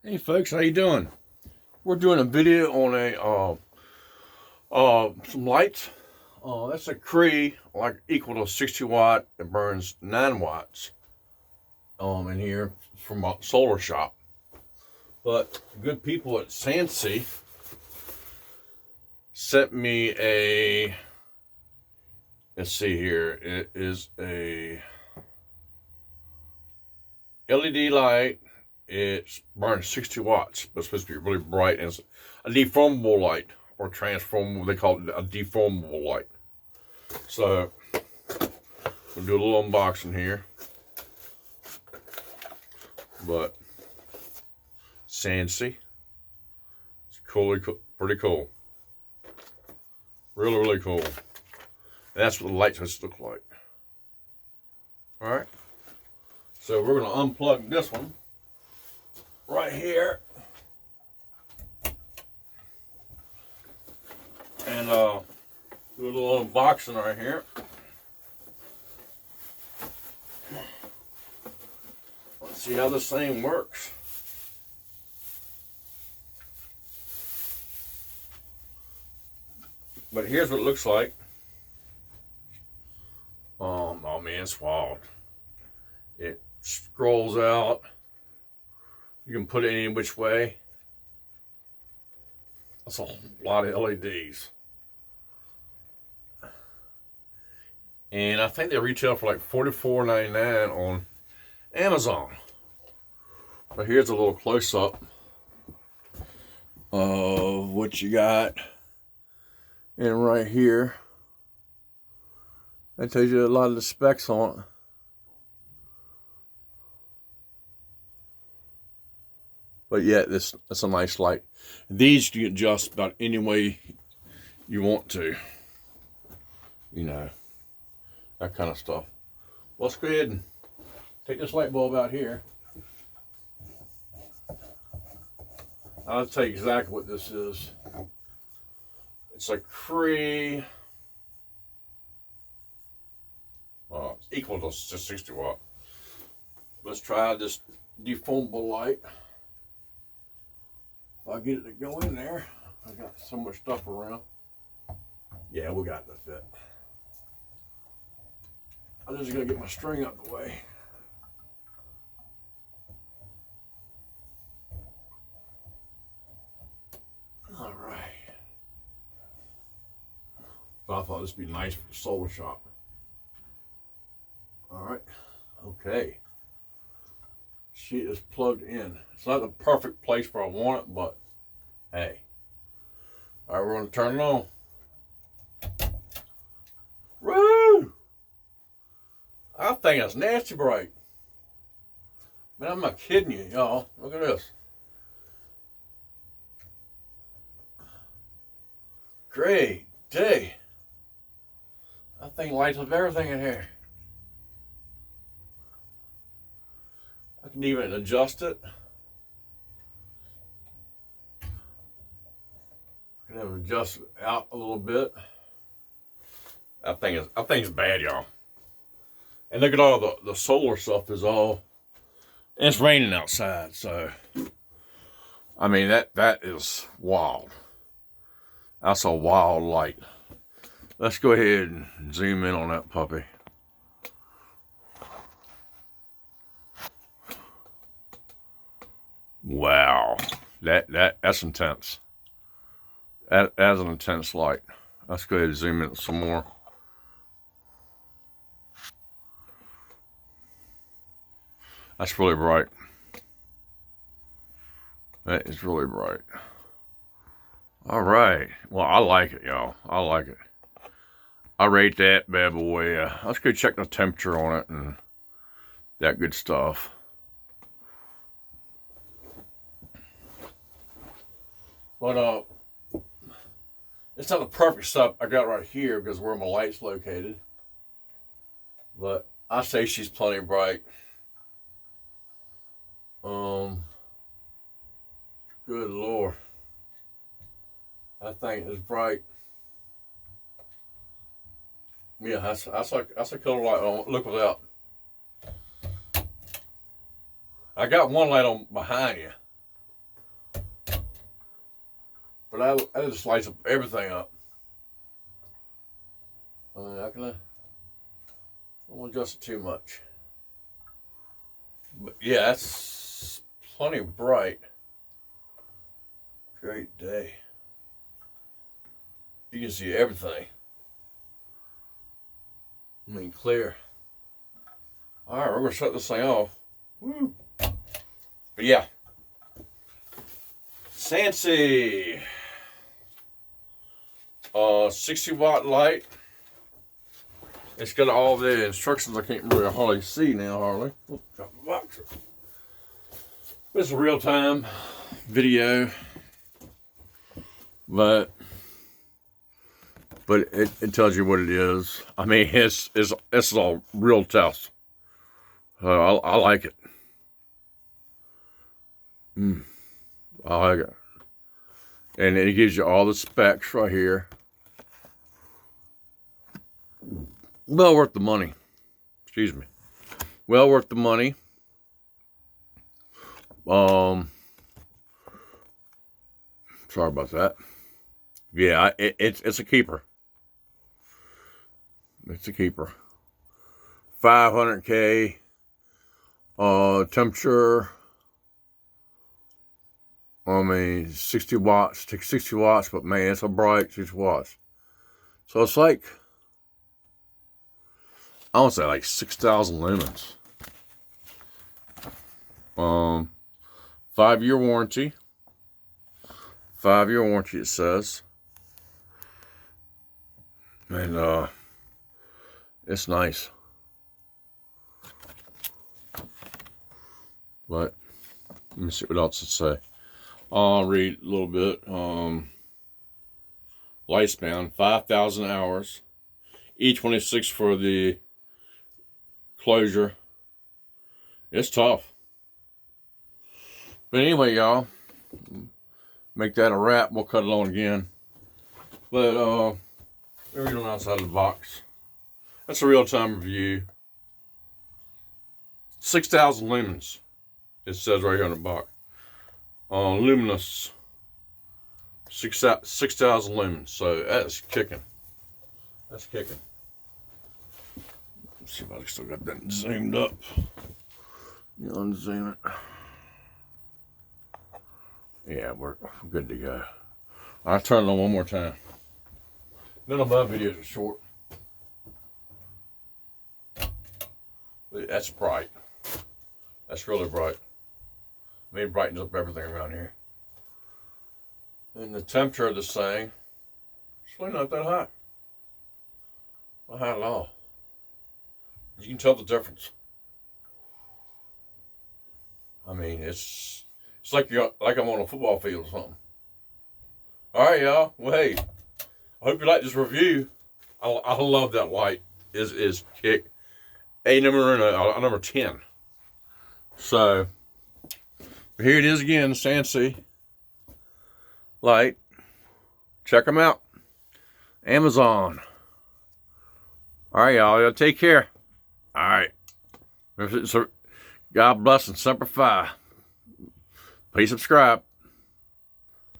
Hey folks, how you doing? We're doing a video on some lights. That's a Cree, like equal to 60 watt. It burns 9 watts. In here from a solar shop. But good people at Sansi sent me a. Let's see here. It is a LED light. It burns 60 watts, but it's supposed to be really bright, and it's a deformable light or transformable. They call it a deformable light. So we'll do a little unboxing here. But Sansi, it's pretty cool. Really cool. And that's what the light supposed to look like. All right. So we're gonna unplug this one right here, and do a little unboxing right here. Let's see how this thing works. But here's what it looks like. Oh man, it's wild. It scrolls out. You can put it any which way. That's a lot of LEDs. And I think they retail for like $44.99 on Amazon. But here's a little close-up of what you got. And right here, that tells you a lot of the specs on it. But yeah, that's a nice light. These you can adjust about any way you want to. You know, that kind of stuff. Well, let's go ahead and take this light bulb out here. I'll tell you exactly what this is. It's a Cree. Well, it's equal to 60 watt. Let's try this deformable light. If I get it to go in there, I got so much stuff around. Yeah, we got it to fit. I'm just gonna get my string out of the way. All right. But I thought this would be nice for the solar shop. All right. Okay. She is plugged in. It's not the perfect place where I want it, but hey. All right, we're going to turn it on. Woo! I think it's nasty bright. Man, I'm not kidding you, y'all. Look at this. Great day. I think lights up everything in here. I can even adjust it. I can have it adjust it out a little bit. I think it's bad, y'all. And look at all the solar stuff is all. And it's raining outside, so I mean that is wild. That's a wild light. Let's go ahead and zoom in on that puppy. Wow, that's intense. That's an intense light. Let's go ahead and zoom in some more. That's really bright. That is really bright. All right. Well, I like it, y'all. I like it. I rate that bad boy. Let's go check the temperature on it and that good stuff. But it's not the perfect stuff I got right here because where my light's located. But I say she's plenty bright. Good Lord. That thing is bright. Yeah, that's a color light on. Look without. I got one light on behind you. But I just slice up everything up. I won't adjust it too much. But yeah, that's plenty bright. Great day. You can see everything. I mean, clear. All right, we're gonna shut this thing off. Woo. But yeah, Sansi 60-watt light. It's got all the instructions. I can't really hardly see now, hardly. Oops, drop the box. It's a real-time video, but it tells you what it is. I mean, it's all real test. I like it. I like it. And it gives you all the specs right here. Well worth the money. Excuse me. Well worth the money. Sorry about that. Yeah, it's a keeper. It's a keeper. 500K. Temperature. I mean, 60 watts. Takes 60 watts, but man, it's a bright 60 watts. So it's like, I want to say like 6,000 lumens. 5-year warranty. 5-year warranty, it says. And it's nice. But let me see what else it say. I'll read a little bit. Lifespan 5,000 hours. E26 for the closure. It's tough. But anyway, y'all, make that a wrap. We'll cut it on again. But read on outside of the box. That's a real-time review. 6,000 lumens. It says right here on the box. Luminous. 6,000 lumens. So that's kicking. That's kicking. Let's see if I still got that zoomed up. You unzoom it. Yeah, we're good to go. I'll turn it on one more time. None of my videos are short. That's bright. That's really bright. I mean, it brightens up everything around here. And the temperature of this thing, it's really not that high. Not high at all. You can tell the difference. I mean, it's like I'm on a football field or something. All right, y'all. Well, hey, I hope you like this review. I love that light. Is kick a number 10. So here it is again, Sansi light. Check them out. Amazon. All right, y'all take care. All right. God bless and Semper Fi. Please subscribe.